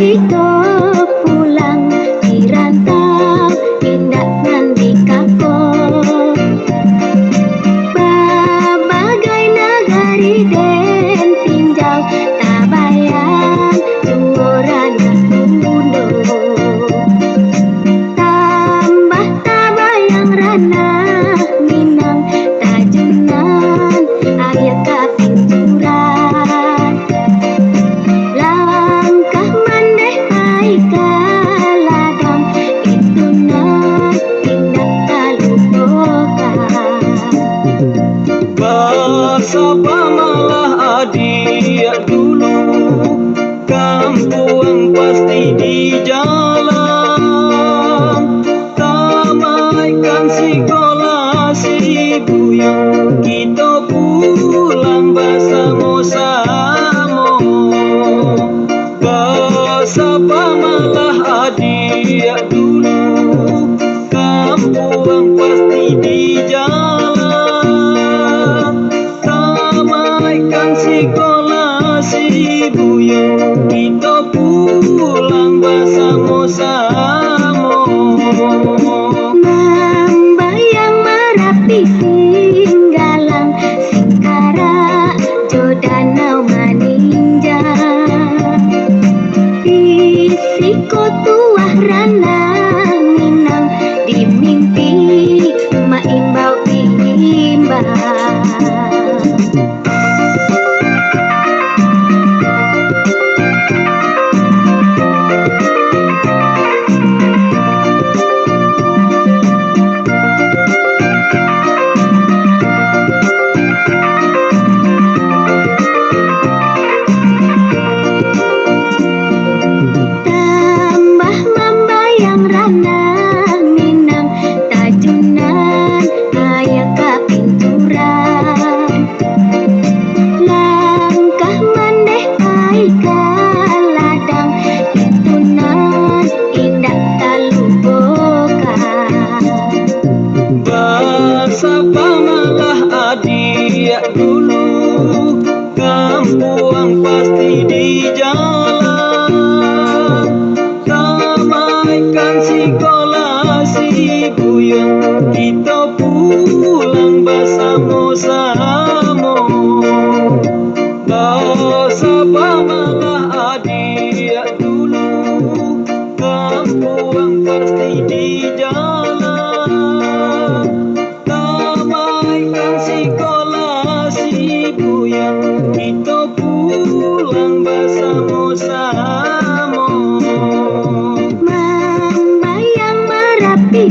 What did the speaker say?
kita pulang di rantau indah nanti kapok bagai nagari den tinjau tabayang suaranya kuno tambah tabayang rana minang tajunan ayat kaping surat langkah mandeh hai kaladang itu nan indah talupokan Basapa malah adik dulu kampung pasti di jalan tamaikan sekolah si buyung kita pulang bersama-sama Basapa malah adik dulu kampung pasti di jalan tamaikan sekolah si buyung kita pulang bersama-sama membayang merapi singgalang singkara jodanau maninja isiko tuah rana minang di mimpi maimbau imbang tambah membayang rana minang tajunan ayah kapinturan langkah mandeh hai kaladang itu nan indah talupokan Basapa malah adik dulu kampung pasti di jalan tamaikan sekolah si buyung kita pulang bersama-sama Basapa malah adik dulu kampung pasti di jalan tamaikan sekolah si buyung kita pulang bersama-sama membayang merapi